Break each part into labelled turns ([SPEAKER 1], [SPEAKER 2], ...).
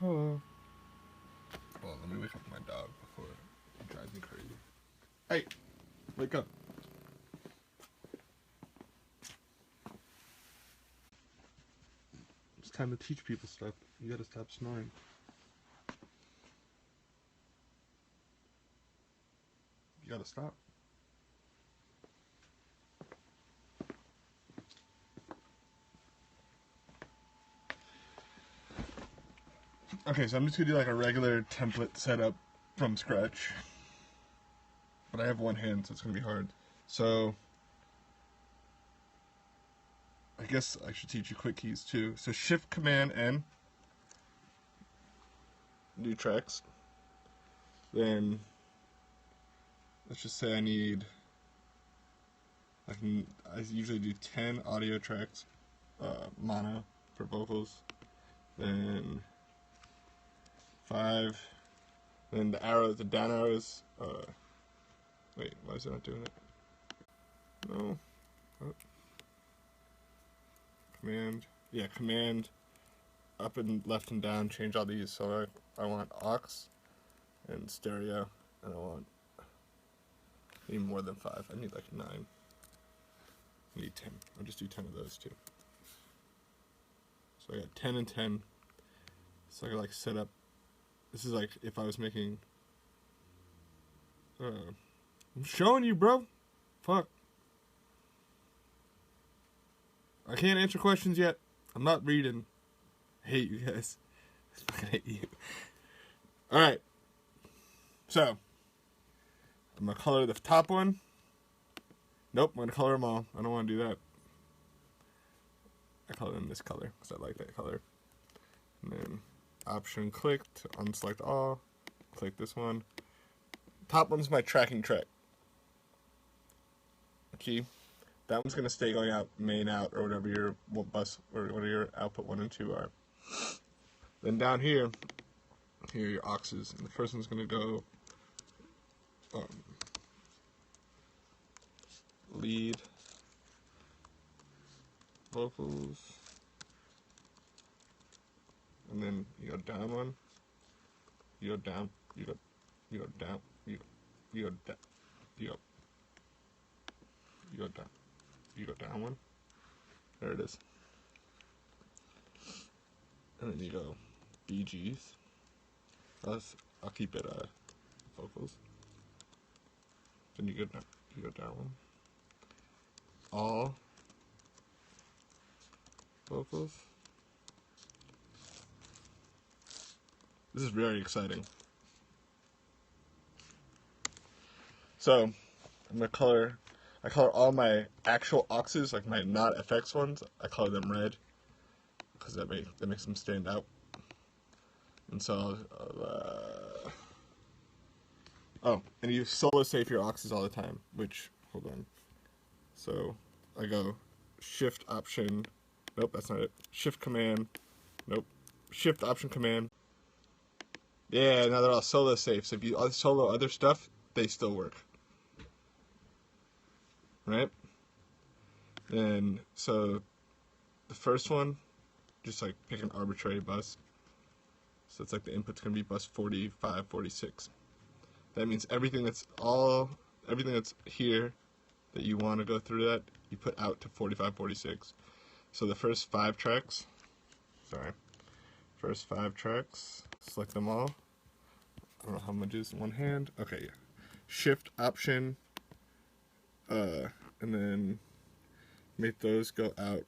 [SPEAKER 1] Hello. Well, let me wake up my dog before it drives me crazy. Hey, wake up. It's time to teach people stuff. You gotta stop snoring. You gotta stop. Okay, so I'm just gonna do like a regular template setup from scratch. But I have one hand, so it's gonna be hard. So I guess I should teach you quick keys too. So Shift Command N, new tracks. Then let's just say I usually do 10 audio tracks, mono for vocals. Then 5. Then the down arrows. Wait, why is it not doing it? No. Oh. Command up and left and down, change all these. So I want aux and stereo, and I need more than 5. I need like 9. I need 10. I'll just do 10 of those too. So I got 10 and 10. So I can like set up. This is like if I was making. I'm showing you, bro. Fuck. I can't answer questions yet. I'm not reading. I hate you guys. I fucking hate you. Alright. So. I'm going to color the top one. Nope, I'm going to color them all. I don't want to do that. I color them this color because I like that color. And then option click to unselect all. Click this one. Top one's my tracking track. Key. That one's going to stay going out, main out, or whatever your bus, or whatever your output 1 and 2 are. Then down here are your auxes. And the first one's going to go lead, vocals, and then you go down one, you go down, you go down, you go down, you go down. You go down one. There it is. And then you go BGs. I'll keep it vocals. Then you go down one. All vocals. This is very exciting. So I'm gonna color. I color all my actual auxes, like my not FX ones. I color them red because that makes them stand out. And so, and you solo safe your auxes all the time. Which, hold on. So I go Shift Option. Nope, that's not it. Shift Command. Nope. Shift Option Command. Yeah, now they're all solo safe. So if you solo other stuff, they still work. Right? And so the first one, just like pick an arbitrary bus. So it's like the input's going to be bus 45, 46. That means everything that's here that you want to go through that, you put out to 45, 46. So the first 5 tracks, select them all. I don't know how much is in one hand. Okay, yeah. Shift Option, and then make those go out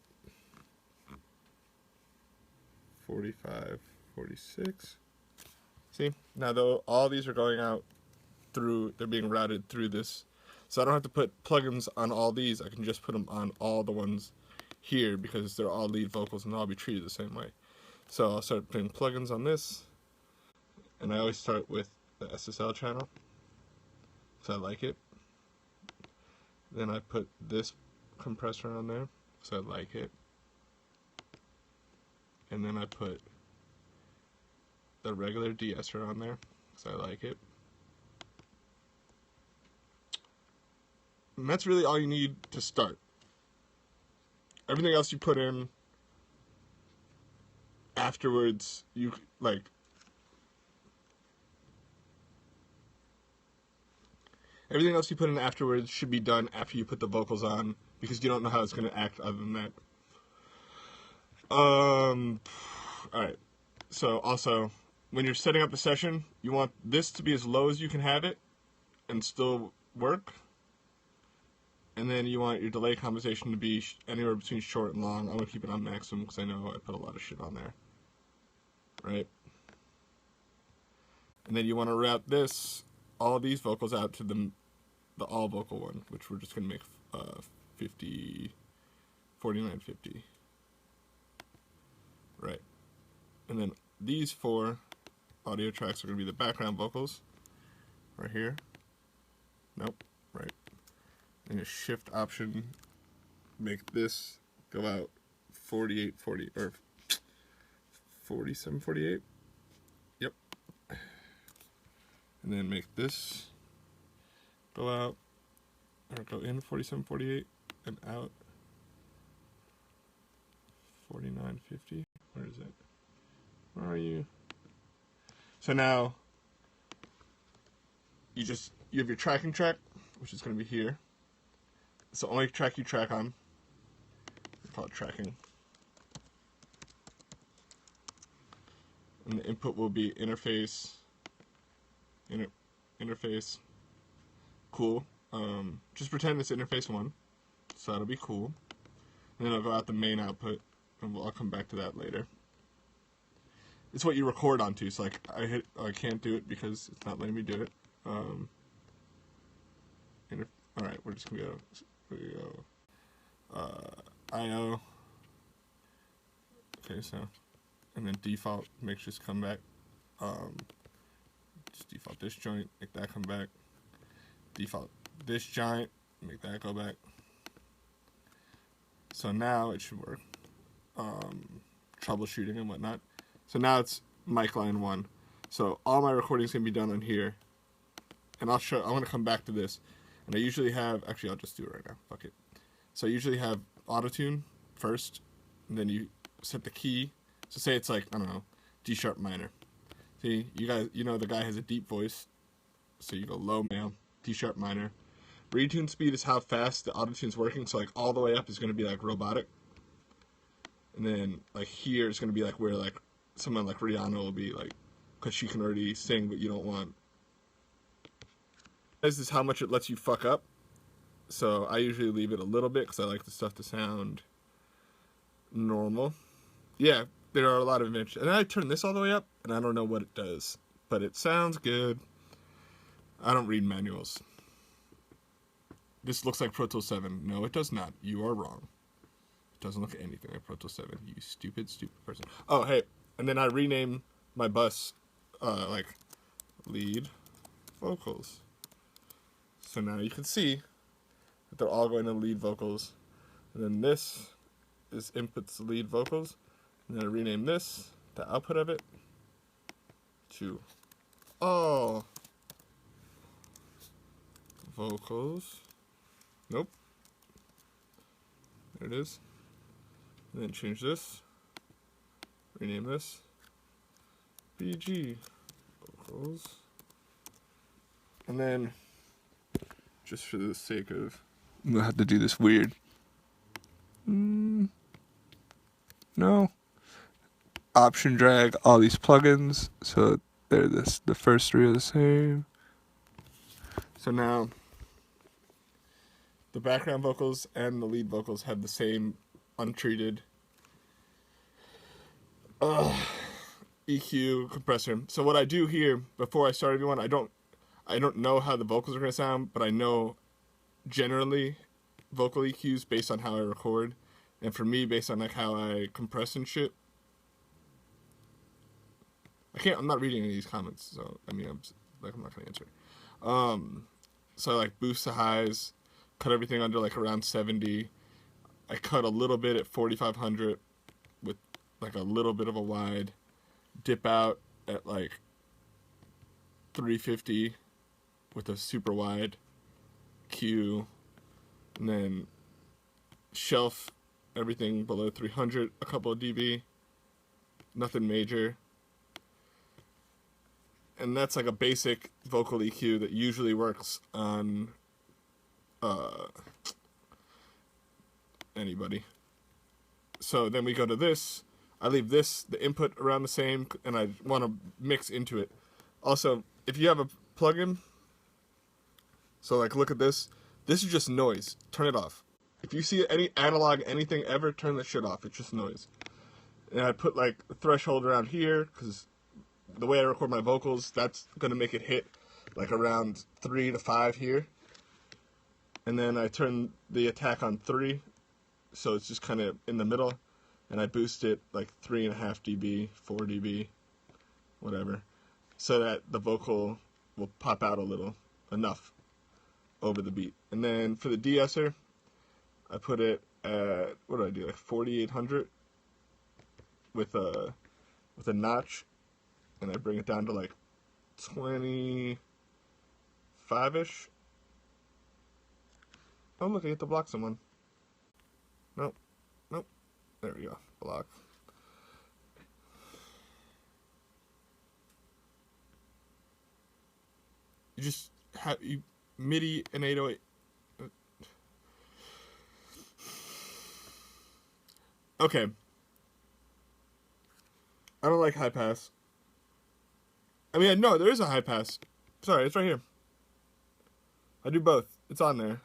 [SPEAKER 1] 45, 46. See, now though all these are going out through, they're being routed through this. So I don't have to put plugins on all these. I can just put them on all the ones here because they're all lead vocals and they'll all be treated the same way. So I'll start putting plugins on this. And I always start with the SSL channel because I like it. Then I put this compressor on there because I like it. And then I put the regular de-esser on there because I like it. And that's really all you need to start. Everything else you put in afterwards, you like Everything else you put in afterwards should be done after you put the vocals on, because you don't know how it's going to act other than that. Alright. So, also, when you're setting up a session, you want this to be as low as you can have it and still work. And then you want your delay compensation to be anywhere between short and long. I'm going to keep it on maximum because I know I put a lot of shit on there. Right? And then you want to route all these vocals out to the all vocal one, which we're just going to make 4950. Right. And then these 4 audio tracks are going to be the background vocals. Right here. Nope. Right. And a shift option, make this go out 4840 or 4748. Yep. And then make this go out, or go in 4748 and out 4950. Where is it? Where are you? So now you have your tracking track, which is going to be here. It's the only track you track on. We call it tracking. And the input will be interface. Interface. Cool. Just pretend it's interface 1. So that'll be cool. And then I'll go out the main output. And I'll come back to that later. It's what you record onto. So like I can't do it because it's not letting me do it. Alright, we're just gonna go. IO. Okay, so, and then default makes just come back. Just default this joint, make that come back. Default this giant, make that go back. So now it should work. Troubleshooting and whatnot. So now it's mic line 1. So all my recording is gonna be done on here. And I want to come back to this. And I usually have, actually I'll just do it right now, fuck it. So I usually have Autotune first, and then you set the key. So say it's like, I don't know, D sharp minor. See, you know the guy has a deep voice, so you go low male, D sharp minor. Retune speed is how fast the Autotune's working, so like all the way up is going to be like robotic. And then like here is going to be like where like someone like Rihanna will be like, because she can already sing, but you don't want. This is how much it lets you fuck up. So I usually leave it a little bit because I like the stuff to sound normal. Yeah, there are a lot of inventions. And then I turn this all the way up, and I don't know what it does. But it sounds good. I don't read manuals. This looks like Pro Tools 7. No, it does not. You are wrong. It doesn't look anything like Pro Tools 7. You stupid, stupid person. Oh, hey. And then I rename my bus, like, lead vocals. So now you can see that they're all going to lead vocals. And then this is inputs lead vocals. And then I rename this, the output of it, to all vocals. Nope. There it is. And then change this. Rename this. BG vocals. And then, just for the sake of, I'm gonna have to do this weird. No. Option drag all these plugins so they're the first 3 are the same. So now the background vocals and the lead vocals have the same untreated EQ compressor. So what I do here before I start everyone, I don't know how the vocals are gonna sound, but I know generally vocal EQs based on how I record, and for me based on like how I compress and shit. I'm not reading any of these comments, so I mean I'm not gonna answer. So I like boost the highs, cut everything under like around 70. I cut a little bit at 4500 with like a little bit of a wide, dip out at like 350 with a super wide Q, and then shelf everything below 300, a couple of dB, nothing major. And that's like a basic vocal EQ that usually works on anybody. So then we go to this. I leave this, the input around the same, and I want to mix into it. Also, if you have a plugin, so like look at this. This is just noise. Turn it off. If you see any analog anything ever, turn that shit off. It's just noise. And I put like a threshold around here, because the way I record my vocals, that's going to make it hit like around 3 to 5 here. And then I turn the attack on 3, so it's just kind of in the middle. And I boost it like 3.5 dB, 4 dB, whatever, so that the vocal will pop out a little, enough, over the beat. And then for the de-esser, I put it at, what do I do, like 4800 with a notch, and I bring it down to like 25-ish. Oh look, I get to block someone. Nope. There we go. Block. You just have MIDI and 808. Okay. I don't like high pass. I mean, no, there is a high pass. Sorry, it's right here. I do both. It's on there.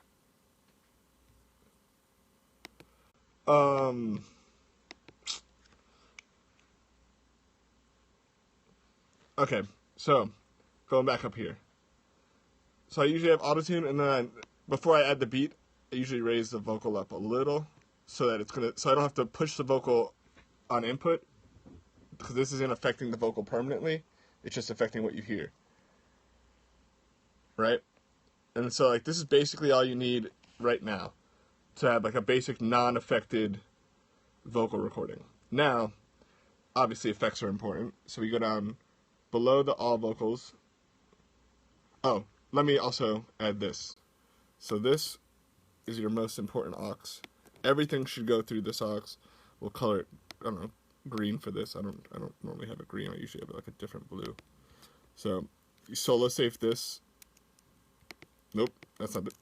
[SPEAKER 1] Okay, so going back up here. So I usually have Autotune, and then before I add the beat, I usually raise the vocal up a little so that so I don't have to push the vocal on input, because this isn't affecting the vocal permanently. It's just affecting what you hear, right? And so like this is basically all you need right now to have like a basic non-affected vocal recording. Now, obviously effects are important, so we go down below the all vocals. Oh, let me also add this. So this is your most important aux. Everything should go through this aux. We'll color it, I don't know, green for this. I don't normally have it green. I usually have it like a different blue. So you solo safe this. Nope, that's not the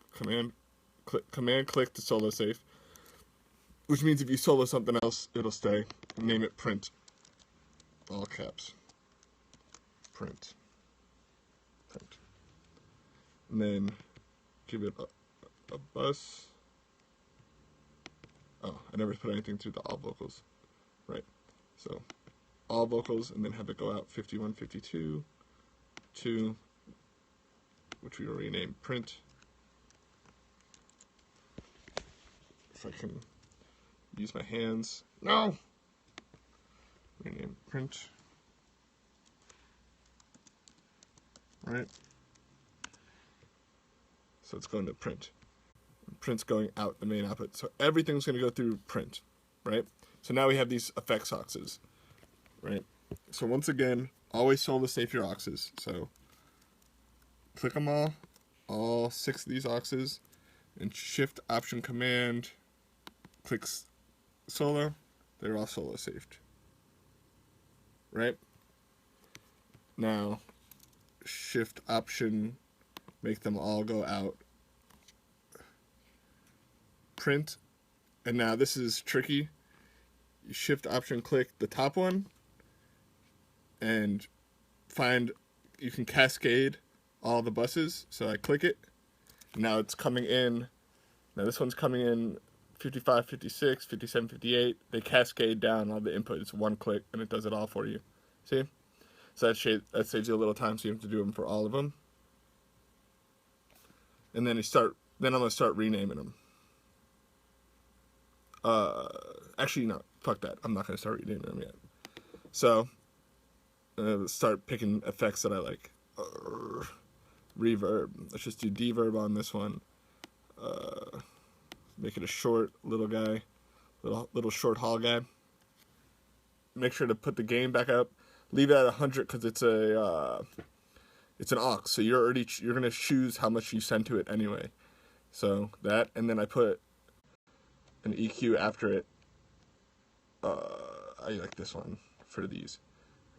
[SPEAKER 1] command click to solo safe. Which means if you solo something else, it'll stay. Name it print. All caps. Print. And then give it a bus. Oh, I never put anything through the all vocals. Right. So all vocals, and then have it go out 51, 52, 2, which we already named print. If I can use my hands. No! Rename print. Right? So it's going to print. Print's going out the main output. So everything's going to go through print, right? So now we have these effects auxes, right? So once again, always solo safe your auxes. So click them all 6 of these auxes, and Shift Option Command, click solo. They're all solo saved, right? Now Shift Option, make them all go out. Print, and now this is tricky. You Shift Option click the top one, and you can cascade all the buses. So I click it. Now it's coming in. Now this one's coming in 55, 56, 57, 58. They cascade down all the input. It's one click, and it does it all for you. See? So that saves you a little time, so you have to do them for all of them. And then I'm going to start renaming them. Actually, no, fuck that. I'm not going to start renaming them yet. So, start picking effects that I like. Reverb. Let's just do deverb on this one. Make it a short little guy. Little short haul guy. Make sure to put the gain back up. Leave it at 100 because it's an aux. So you're going to choose how much you send to it anyway. So that, and then I put an EQ after it. I like this one for these.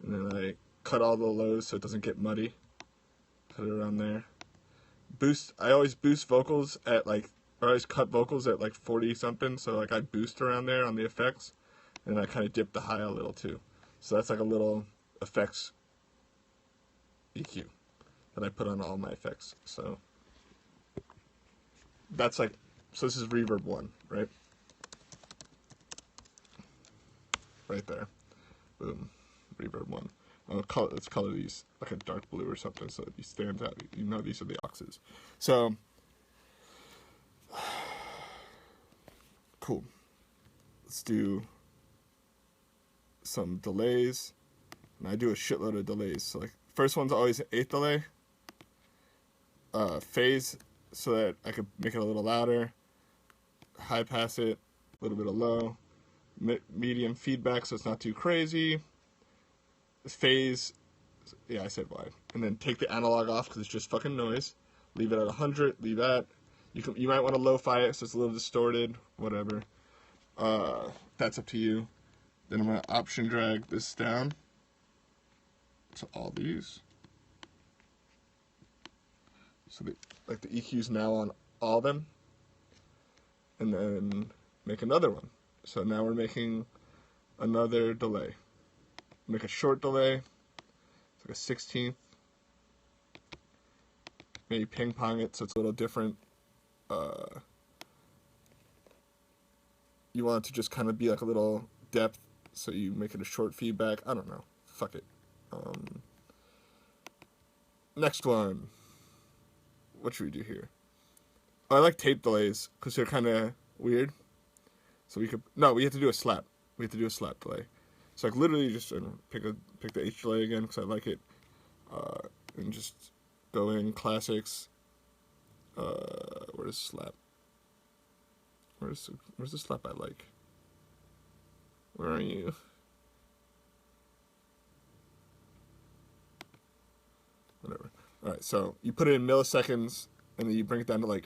[SPEAKER 1] And then I cut all the lows so it doesn't get muddy. Put it around there. Boost, I always boost vocals at like, or I always cut vocals at like 40 something, so like I boost around there on the effects, and I kind of dip the high a little too. So that's like a little effects EQ that I put on all my effects. So that's like, so this is reverb 1, right? Right there. Boom. Reverb 1. Let's color these like a dark blue or something so that he stands out. You know these are the auxes. So, cool. Let's do some delays. And I do a shitload of delays. So like, first one's always an 8th delay. Phase, so that I could make it a little louder. High pass it, a little bit of low. Medium feedback, so it's not too crazy. Phase, yeah, I said wide. And then take the analog off because it's just fucking noise. Leave it at 100. Leave that. You might want to lo-fi it so it's a little distorted. Whatever. That's up to you. Then I'm gonna option drag this down to all these. So like the EQ's now on all of them. And then make another one. So now we're making another delay. Make a short delay. It's like a 16th. Maybe ping pong it so it's a little different. You want it to just kind of be like a little depth, so you make it a short feedback. I don't know. Fuck it. Next one. What should we do here? Oh, I like tape delays because they're kind of weird. So we have to do a slap. We have to do a slap delay. So like literally just pick the H delay again because I like it, and just go in classics. Where's slap? Where's the slap I like? Where are you? Whatever. All right, so you put it in milliseconds, and then you bring it down to like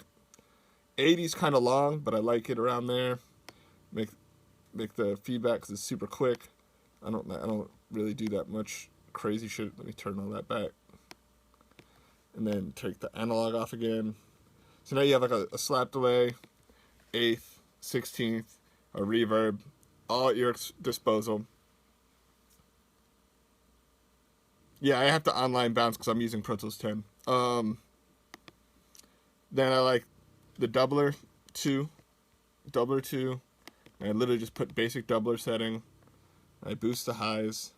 [SPEAKER 1] 80's kind of long, but I like it around there. Make the feedback because it's super quick. I don't really do that much crazy shit. Let me turn all that back. And then take the analog off again. So now you have like a slap delay, 8th, 16th, a reverb, all at your disposal. Yeah, I have to online bounce because I'm using Pro Tools 10. Then I like the doubler 2. And I literally just put basic doubler setting. I boost the highs.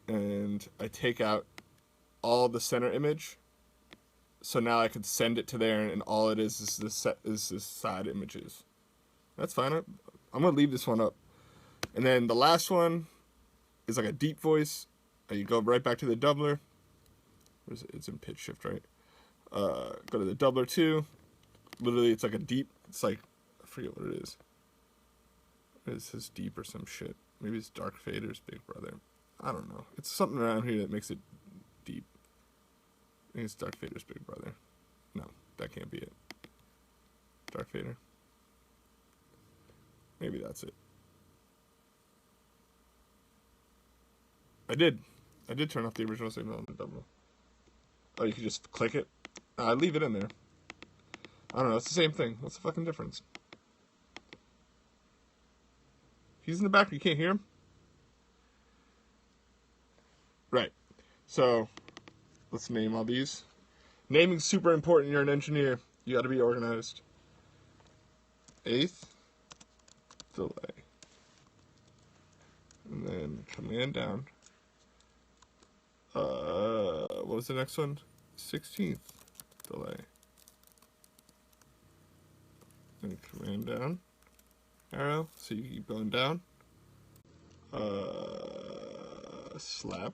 [SPEAKER 1] And I take out all the center image. So now I can send it to there, and all it is the side images. That's fine. I'm going to leave this one up. And then the last one is like a deep voice. You go right back to the doubler. Where is it? It's in pitch shift, right? Go to the doubler 2. Literally, it's like a deep. It's like, I forget what it is. It says deep or some shit. Maybe it's Dark Fader's Big Brother. I don't know. It's something around here that makes it deep. I think it's Dark Fader's Big Brother. No, that can't be it. Dark Fader. Maybe that's it. I did turn off the original signal on the double. Oh, you could just click it? I leave it in there. I don't know, it's the same thing. What's the fucking difference? He's in the back, you can't hear him? Right. So, let's name all these. Naming's super important, you're an engineer. You gotta be organized. 8th delay. And then command down. What was the next one? 16th delay. And command down. Arrow, so you keep going down. Slap.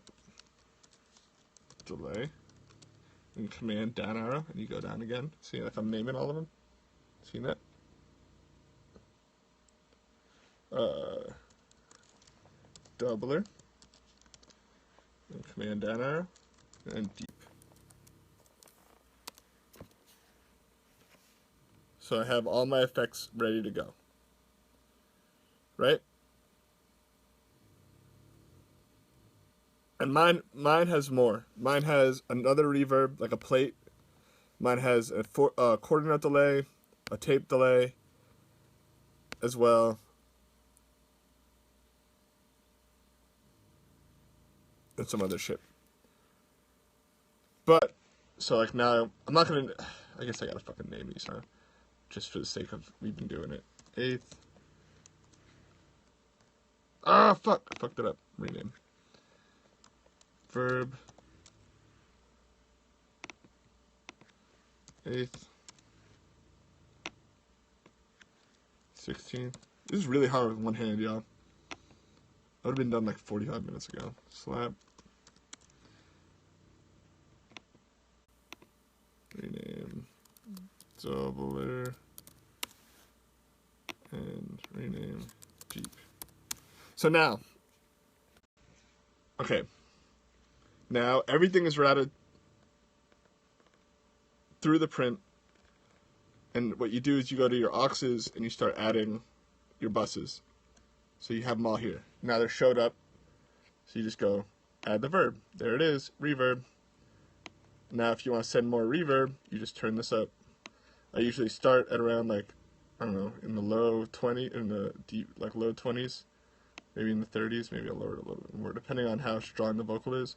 [SPEAKER 1] Delay. And command down arrow, and you go down again. See, like I'm naming all of them? See that? Doubler. And command down arrow. And deep. So I have all my effects ready to go. Right? And mine has more. Mine has another reverb, like a plate. Mine has a quarter note delay, a tape delay, as well. And some other shit. But, so like now, I'm not gonna, I guess I gotta fucking name these, huh? Just for the sake of, we've been doing it. 8th. Ah, fuck, I fucked it up. Rename. Verb. 8th. 16th. This is really hard with one hand, y'all. I would have been done like 45 minutes ago. Slap. Rename. Doubler. And rename Jeep. So now. Okay. Now everything is routed through the print. And what you do is you go to your auxes and you start adding your buses. So you have them all here. Now they're showed up. So you just go add the verb. There it is, reverb. Now if you want to send more reverb, you just turn this up. I usually start at around like, I don't know, in the low 20, in the deep, like low 20s, maybe in the 30s, maybe I'll lower it a little bit more, depending on how strong the vocal is,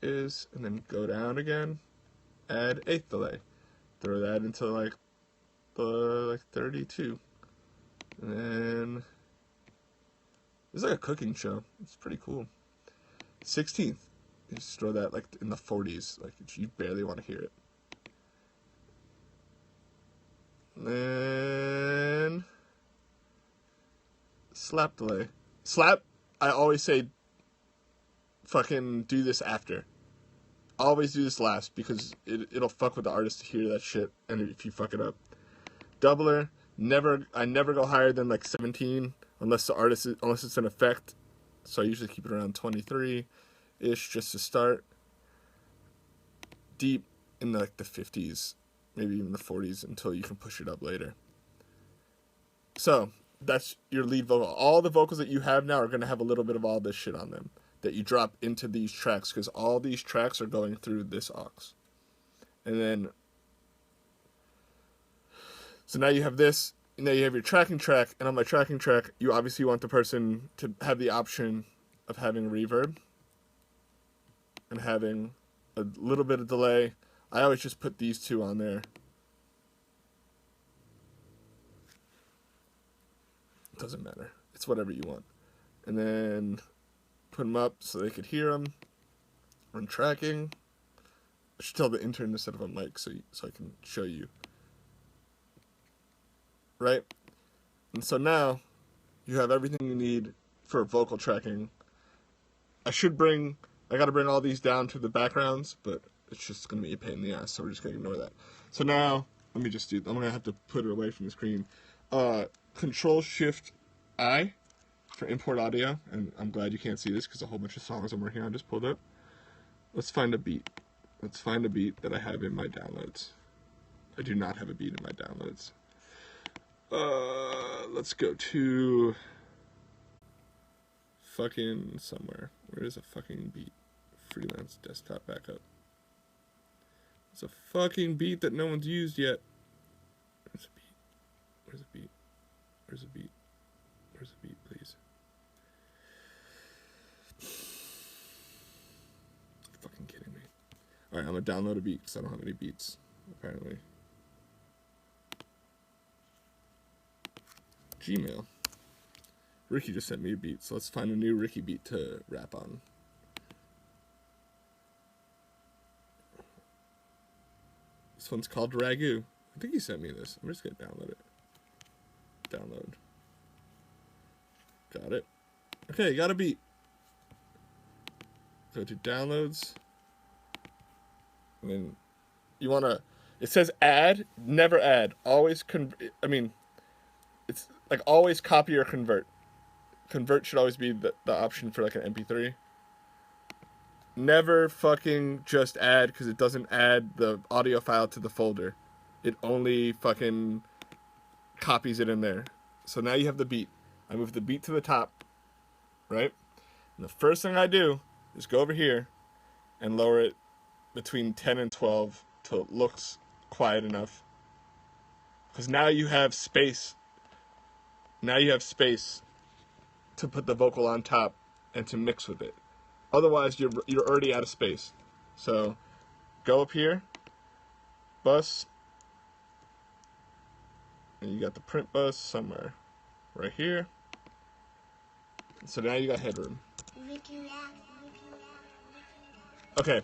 [SPEAKER 1] and then go down again, add 8th delay. Throw that into like 32. And then it's like a cooking show. It's pretty cool. 16th. You just throw that like in the 40s. Like you barely want to hear it. And then slap delay. Slap, I always say fucking do this after. Always do this last because it'll fuck with the artist to hear that shit and if you fuck it up. Doubler, I never go higher than like 17 unless it's an effect. So I usually keep it around 23-ish just to start. Deep in like the 50s, maybe even the 40s until you can push it up later. So that's your lead vocal. All the vocals that you have now are going to have a little bit of all this shit on them that you drop into these tracks because all these tracks are going through this aux. And then, so now you have this, and now you have your tracking track, and on my tracking track, you obviously want the person to have the option of having reverb and having a little bit of delay. I always just put these two on there. It doesn't matter. It's whatever you want. And then put them up so they could hear them. On tracking. I should tell the intern to set up a mic so I can show you. Right? And so now you have everything you need for vocal tracking. I gotta bring all these down to the backgrounds, but it's just gonna be a pain in the ass, so we're just gonna ignore that. So now, I'm gonna have to put it away from the screen. Control-Shift-I for import audio, and I'm glad you can't see this because a whole bunch of songs I'm working on just pulled up. Let's find a beat. Let's find a beat that I have in my downloads. I do not have a beat in my downloads. Let's go to fucking somewhere. Where is a fucking beat? Freelance desktop backup. It's a fucking beat that no one's used yet. Where's a beat? Where's a beat? Where's a beat? Where's a beat, please? You're fucking kidding me. Alright, I'm gonna download a beat because I don't have any beats, apparently. Gmail. Ricky just sent me a beat, so let's find a new Ricky beat to rap on. This one's called Ragu. I think he sent me this. I'm just gonna download it. Download. Got it. Okay, got a beat. Go to downloads. And then you wanna, it says add, never add. Always it's like always copy or convert. Convert should always be the option for like an MP3. Never fucking just add because it doesn't add the audio file to the folder. It only fucking copies it in there. So now you have the beat. I move the beat to the top, right? And the first thing I do is go over here and lower it between 10 and 12 till it looks quiet enough. Because now you have space. Now you have space to put the vocal on top and to mix with it. Otherwise, you're already out of space. So go up here, bus, and you got the print bus somewhere right here. So now you got headroom. Okay,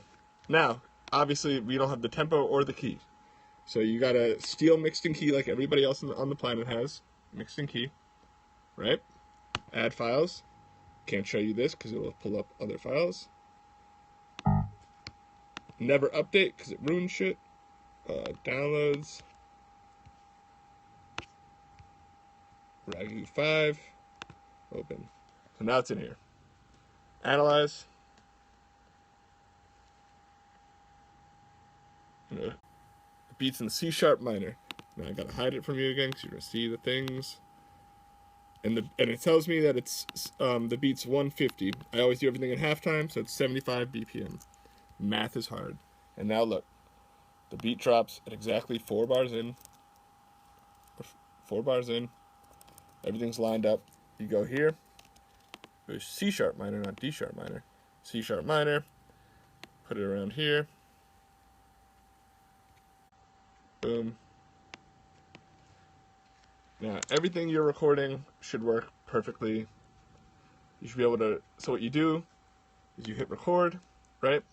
[SPEAKER 1] now obviously we don't have the tempo or the key. So you got a steel mixed in key like everybody else on the planet has. Mixed in key, right? Add files. Can't show you this because it will pull up other files. Never update because it ruins shit. Downloads. Ragu 5. Open. So now it's in here. Analyze. The beat's in C sharp minor. Now I gotta hide it from you again because you're gonna see the things. And it tells me that it's the beat's 150. I always do everything in halftime, so it's 75 BPM. Math is hard. And now look, the beat drops at exactly 4 bars in. 4 bars in. Everything's lined up. You go here. There's C sharp minor, not D sharp minor. C sharp minor. Put it around here. Boom. Now, everything you're recording should work perfectly. You should be able to... So what you do is you hit record, right?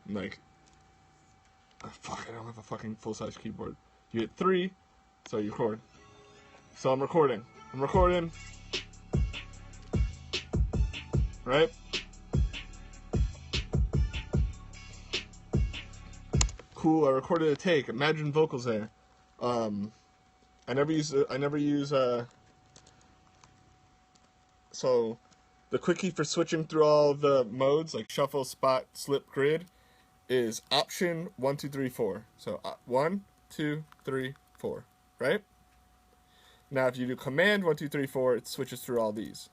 [SPEAKER 1] And like... Oh, fuck, I don't have a fucking full-size keyboard. You hit 3, so you record. So I'm recording. Right? Cool, I recorded a take. Imagine vocals there. I never use so the quick key for switching through all the modes like shuffle, spot, slip, grid is option 1 2 3 4. So 1 2 3 4, right? Now if you do command 1 2 3 4, it switches through all these.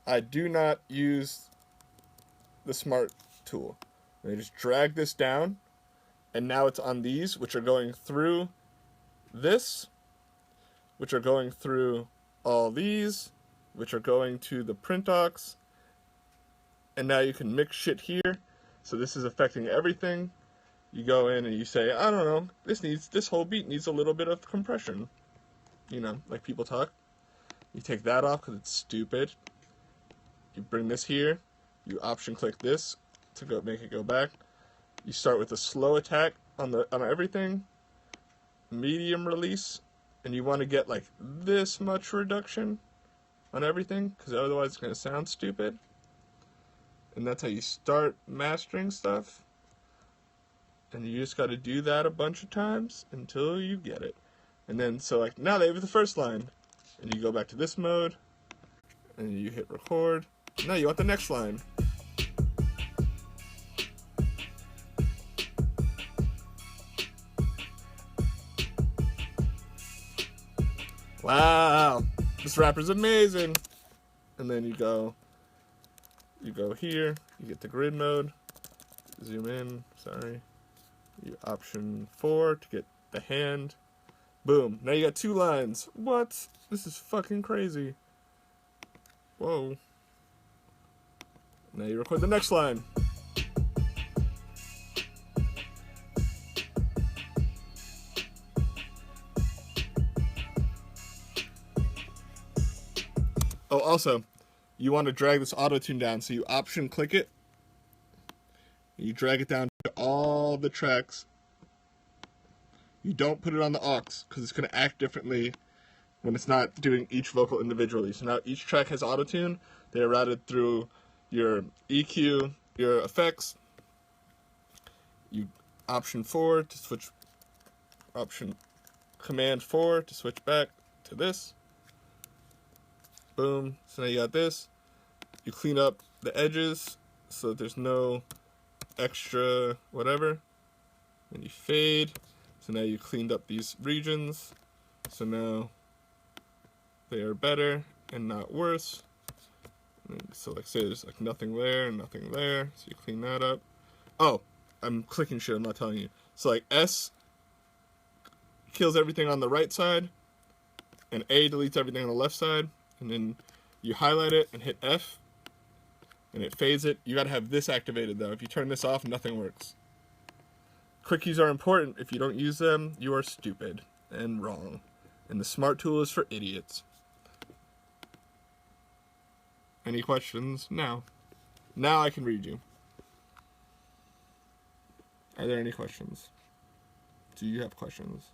[SPEAKER 1] I do not use the smart tool. I just drag this down and now it's on these, which are going through this, which are going through all these, which are going to the print aux, and now you can mix shit here. So this is affecting everything. You go in and you say, I don't know, this whole beat needs a little bit of compression. You know, like people talk. You take that off because it's stupid. You bring this here. You option click this to go make it go back. You start with a slow attack on everything. Medium release, and you want to get like this much reduction on everything because otherwise it's going to sound stupid. And that's how you start mastering stuff, and you just got to do that a bunch of times until you get it. And then so like now they have the first line, and you go back to this mode and you hit record. Now you want the next line. Wow, this rapper's amazing. And then you go here, you get the grid mode, zoom in, sorry. You option 4 to get the hand. Boom, now you got 2 lines. What? This is fucking crazy. Whoa. Now you record the next line. Oh, also, you want to drag this Autotune down, so you option click it. You drag it down to all the tracks. You don't put it on the aux, because it's going to act differently when it's not doing each vocal individually. So now each track has Autotune. They're routed through your EQ, your effects. You option 4 to switch, command 4 to switch back to this. Boom. So now you got this. You clean up the edges so that there's no extra whatever. And you fade. So now you cleaned up these regions. So now they are better and not worse. So like say there's like nothing there, nothing there. So you clean that up. Oh, I'm clicking shit, I'm not telling you. So like S kills everything on the right side, and A deletes everything on the left side, and then you highlight it and hit F, and it fades it. You gotta have this activated though. If you turn this off, nothing works. Quick keys are important. If you don't use them, you are stupid and wrong. And the smart tool is for idiots. Any questions? Now I can read you. Are there any questions? Do you have questions?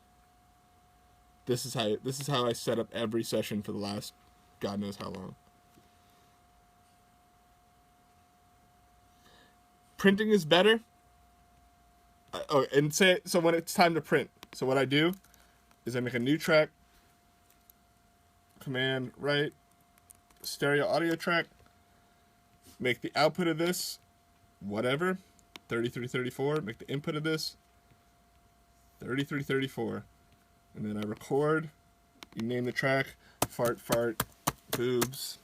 [SPEAKER 1] This is how I set up every session for the last God knows how long. Printing is better. Oh, and so when it's time to print. So what I do is I make a new track. Command right. Stereo audio track. Make the output of this whatever. 3334. Make the input of this 3334. And then I record. You name the track. Fart, boobs.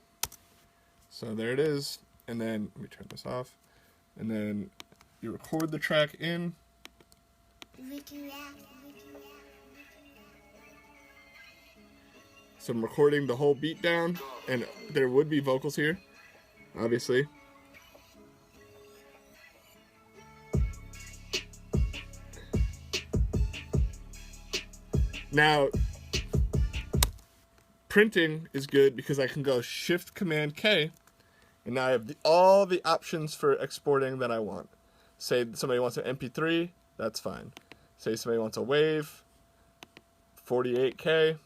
[SPEAKER 1] So there it is. And then, let me turn this off. And then you record the track in. So I'm recording the whole beat down. And there would be vocals here, obviously. Now, printing is good because I can go Shift Command K, and now I have all the options for exporting that I want. Say somebody wants an MP3, that's fine. Say somebody wants a WAV, 48K.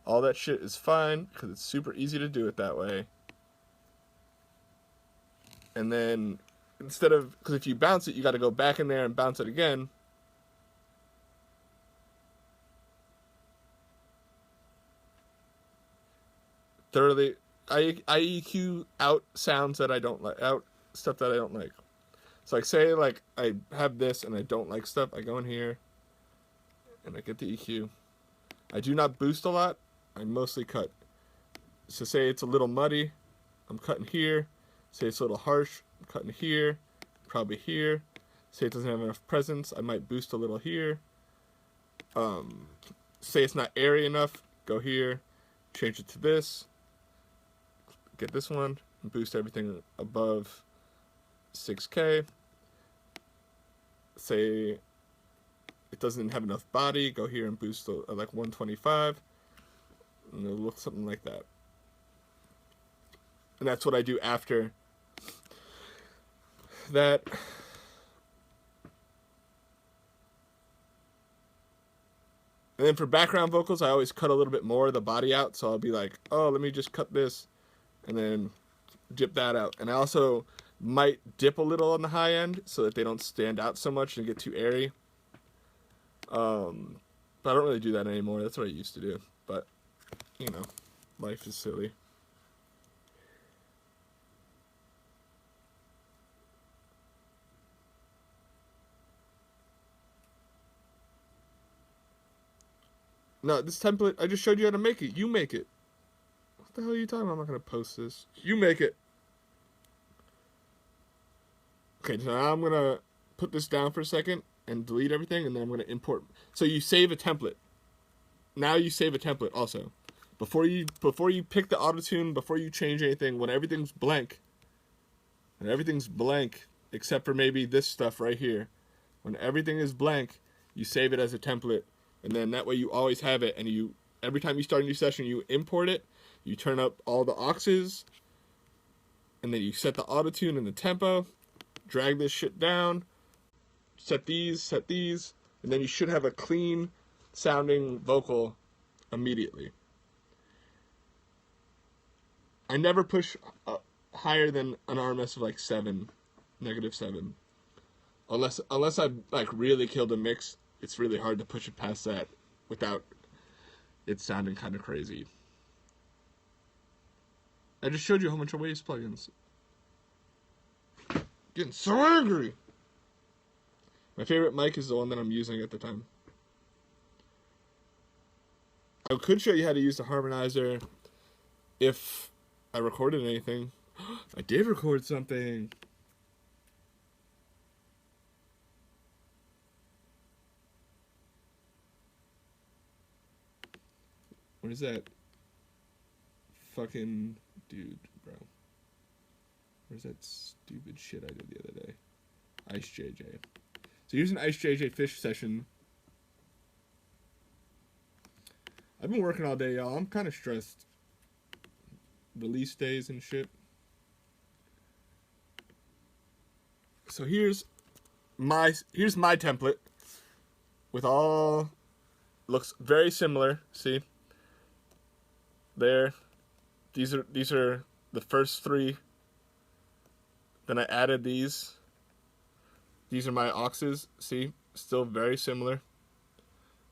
[SPEAKER 1] All that shit is fine because it's super easy to do it that way. And then instead of, because if you bounce it, you got to go back in there and bounce it again. Thoroughly, I EQ out sounds that I don't like, out stuff that I don't like. So like say like I have this and I don't like stuff, I go in here and I get the EQ. I do not boost a lot, I mostly cut. So say it's a little muddy, I'm cutting here. Say it's a little harsh, I'm cutting here, probably here. Say it doesn't have enough presence, I might boost a little here. Say it's not airy enough, go here, change it to this. Get this one, boost everything above 6K. Say it doesn't have enough body, go here and boost like 125. And it'll look something like that. And that's what I do after that. And then for background vocals, I always cut a little bit more of the body out. So I'll be like, oh, let me just cut this. And then dip that out. And I also might dip a little on the high end so that they don't stand out so much and get too airy. But I don't really do that anymore. That's what I used to do. But, you know, life is silly. No, this template, I just showed you how to make it. You make it. What the hell are you talking about? I'm not going to post this. You make it. Okay, so now I'm going to put this down for a second and delete everything, and then I'm going to import. So you save a template. Now you save a template also. Before you pick the Autotune, before you change anything, when everything's blank, except for maybe this stuff right here, when everything is blank, you save it as a template, and then that way you always have it, and you every time you start a new session, you import it, you turn up all the auxes, and then you set the Autotune and the tempo, drag this shit down, set these, and then you should have a clean sounding vocal immediately. I never push higher than an RMS of like -7, unless I like really killed a mix. It's really hard to push it past that without it sounding kind of crazy. I just showed you a whole bunch of Waves plugins. Getting so angry. My favorite mic is the one that I'm using at the time. I could show you how to use the harmonizer if I recorded anything. I did record something. What is that? Fucking dude, bro. Where's that stupid shit I did the other day? Ice JJ. So here's an Ice JJ fish session. I've been working all day, y'all. I'm kind of stressed. Release days and shit. So here's my template with all, looks very similar. See, there. These are the first three. Then I added these. These are my auxes. See, still very similar.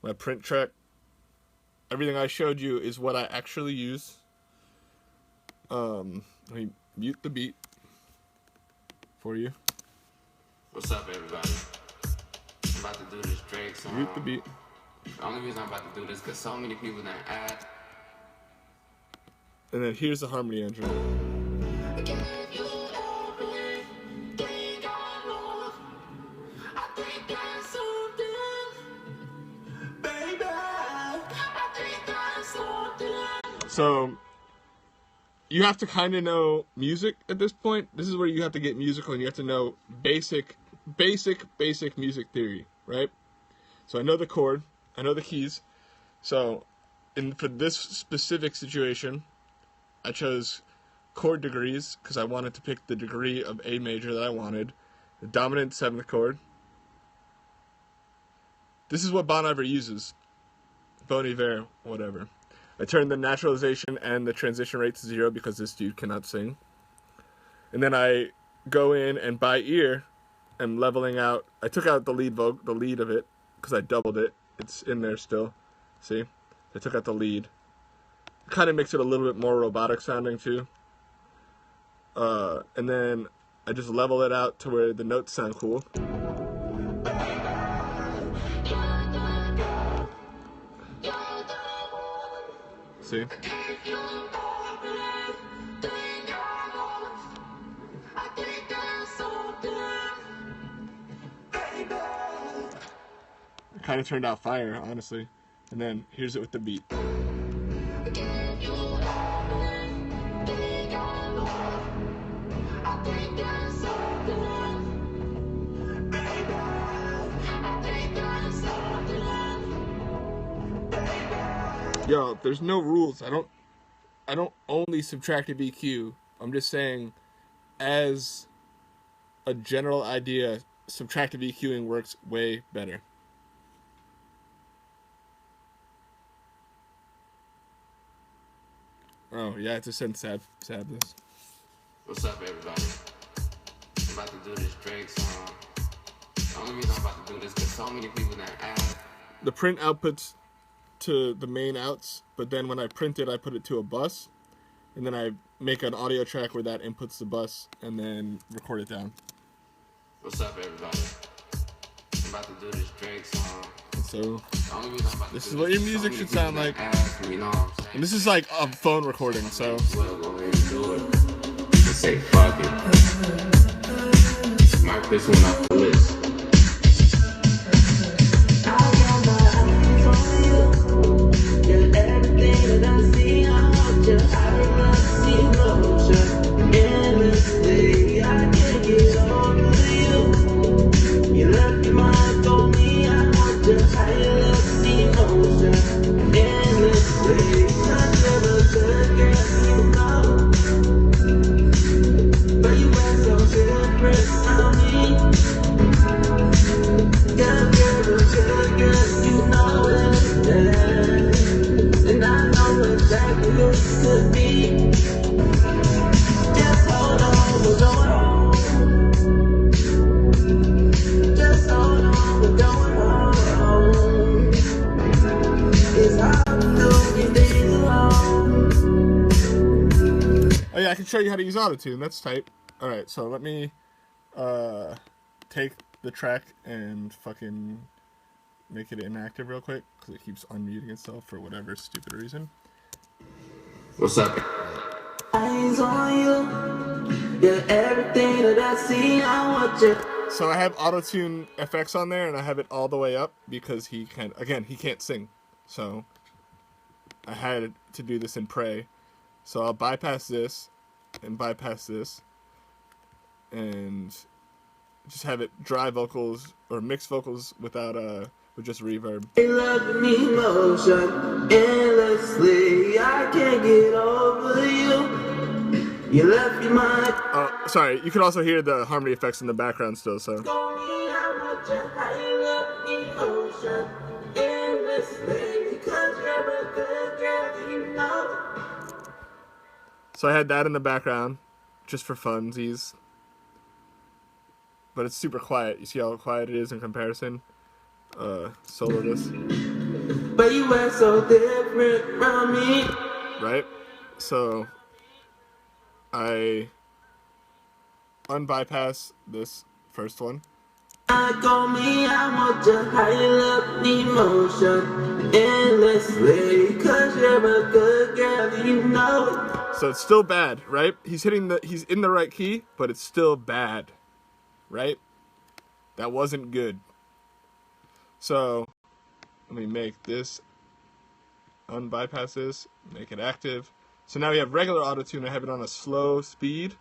[SPEAKER 1] My print track. Everything I showed you is what I actually use. Let me mute the beat for you.
[SPEAKER 2] What's up, everybody? I'm about to do this Drake song.
[SPEAKER 1] Mute the beat.
[SPEAKER 2] The only reason I'm about to do this is because so many people done add.
[SPEAKER 1] And then here's the harmony engine. So you have to kind of know music at this point. This is where you have to get musical and you have to know basic music theory, right? So I know the chord, I know the keys. So for this specific situation, I chose chord degrees because I wanted to pick the degree of A major that I wanted. The dominant 7th chord. This is what Bon Iver uses. Bon Iver, whatever. I turned the naturalization and the transition rate to 0 because this dude cannot sing. And then I go in and by ear, I'm leveling out. I took out the lead of it, because I doubled it. It's in there still. See? I took out the lead. Kind of makes it a little bit more robotic sounding too. And then I just level it out to where the notes sound cool. See? It kind of turned out fire, honestly. And then here's it with the beat. Yo, there's no rules. I don't only subtract a BQ. I'm just saying, as a general idea, subtractive EQing works way better. Oh yeah, it's a send sadness.
[SPEAKER 2] What's up, everybody? I'm about to do this Drake song. The only reason I'm about to do this because so many people that add.
[SPEAKER 1] The print outputs to the main outs, but then when I print it, I put it to a bus, and then I make an audio track where that inputs the bus, and then record it down.
[SPEAKER 2] What's up, everybody? I'm about to do this Drake song.
[SPEAKER 1] So this is what your music should sound like, and this is like a phone recording. So
[SPEAKER 2] say fuck it. Mark this one off the list.
[SPEAKER 1] Oh yeah, I can show you how to use Autotune. That's tight. Alright, so let me take the track and fucking make it inactive real quick, because it keeps unmuting itself for whatever stupid reason.
[SPEAKER 2] What's up?
[SPEAKER 3] I always on you. Yeah, everything that I see, I want you.
[SPEAKER 1] So I have Autotune effects on there, and I have it all the way up because he can't sing. So I had to do this in Pray. So I'll bypass this and bypass this and just have it dry vocals or mixed vocals without with just reverb.
[SPEAKER 3] They love me motion endlessly. I can't get over you. You left your mind.
[SPEAKER 1] Oh, sorry. You can also hear the harmony effects in the background still. So. So I had that in the background, just for funsies. But it's super quiet. You see how quiet it is in comparison? Solo this.
[SPEAKER 3] But you were so different from me.
[SPEAKER 1] Right? So I unbypass this first one.
[SPEAKER 3] I want your high love emotion endlessly. Cause you're a good girl, you know it.
[SPEAKER 1] So it's still bad, right? He's in the right key, but it's still bad. Right? That wasn't good. So let me make this unbypass this, make it active. So now we have regular Autotune. I have it on a slow speed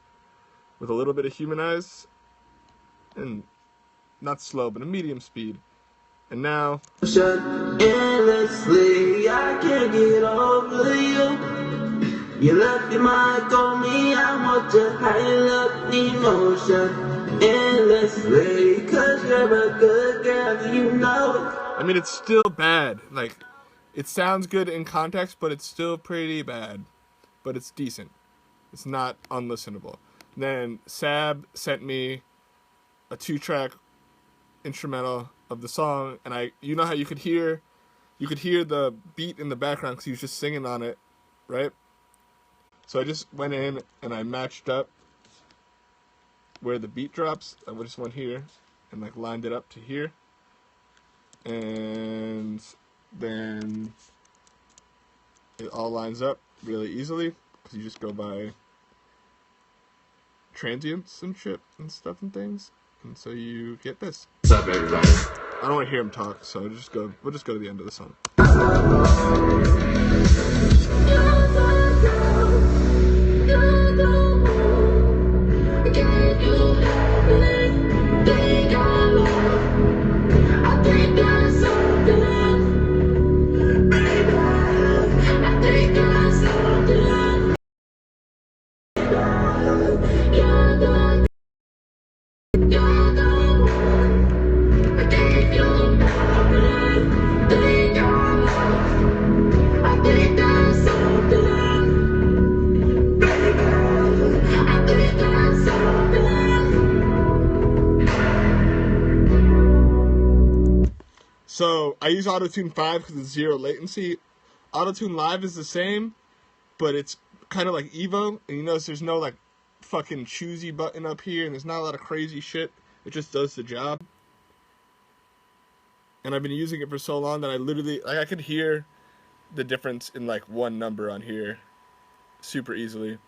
[SPEAKER 1] with a little bit of humanize, and not slow, but a medium speed. And now
[SPEAKER 3] endlessly, I can't get over you. You left your mark on me. I want your high love emotion endlessly. Cause you're a good girl, you know it.
[SPEAKER 1] I mean, it's still bad. Like, it sounds good in context, but it's still pretty bad. But it's decent. It's not unlistenable. Then Sab sent me a 2-track instrumental of the song, and you know how you could hear the beat in the background because he was just singing on it, right? So I just went in and I matched up where the beat drops. I just went here and like lined it up to here, and then it all lines up really easily because you just go by transients and shit and stuff and things, and so you get this.
[SPEAKER 2] What's up, everybody?
[SPEAKER 1] I don't want to hear him talk, so we'll just go to the end of the song. So I use Autotune 5 because it's 0 latency. Autotune Live is the same, but it's kind of like Evo, and you notice there's no like fucking choosy button up here, and there's not a lot of crazy shit. It just does the job. And I've been using it for so long that I literally, like, I could hear the difference in like one number on here super easily.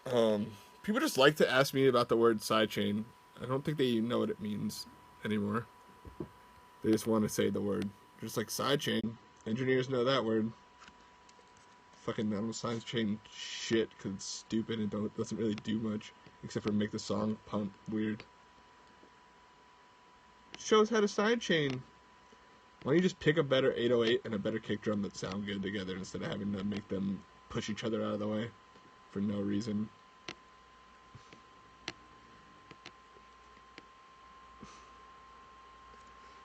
[SPEAKER 1] People just like to ask me about the word sidechain. I don't think they know what it means anymore. They just want to say the word. Just like sidechain. Engineers know that word. Fucking sidechain shit because it's stupid and doesn't really do much except for make the song pump weird. Shows how to sidechain. Why don't you just pick a better 808 and a better kick drum that sound good together instead of having to make them push each other out of the way for no reason?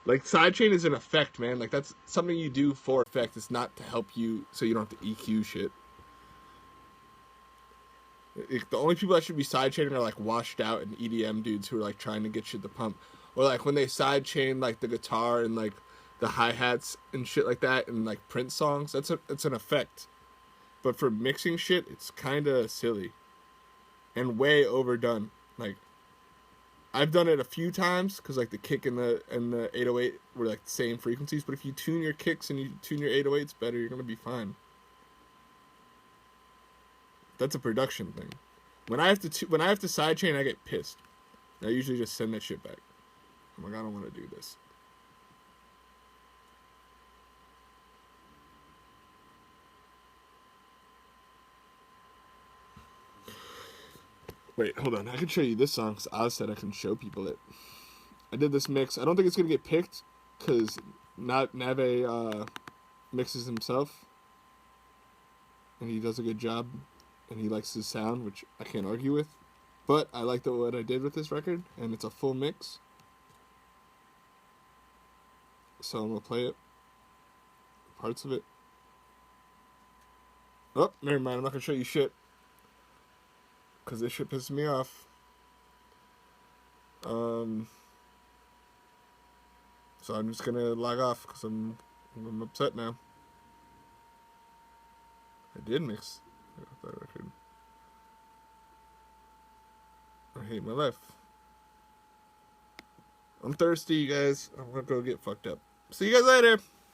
[SPEAKER 1] Like, sidechain is an effect, man. Like, that's something you do for effect. It's not to help you so you don't have to EQ shit. The only people that should be sidechaining are, like, washed out and EDM dudes who are, like, trying to get shit to pump. Or, like, when they sidechain, like, the guitar and, like, the hi-hats and shit like that in, like, Prince songs, it's an effect. But for mixing shit, it's kind of silly. And way overdone. Like, I've done it a few times because like the kick and the 808 were like the same frequencies. But if you tune your kicks and you tune your 808s better, you're gonna be fine. That's a production thing. When I have to sidechain, I get pissed. I usually just send that shit back. I'm like, I don't want to do this. Wait, hold on. I can show you this song because Oz said I can show people it. I did this mix. I don't think it's going to get picked because Nave mixes himself. And he does a good job. And he likes his sound, which I can't argue with. But I like what I did with this record. And it's a full mix. So I'm going to play it. Parts of it. Oh, never mind. I'm not going to show you shit. Because this shit pisses me off. So I'm just going to log off because I'm upset now. I did mix that record. I hate my life. I'm thirsty, you guys. I'm going to go get fucked up. See you guys later.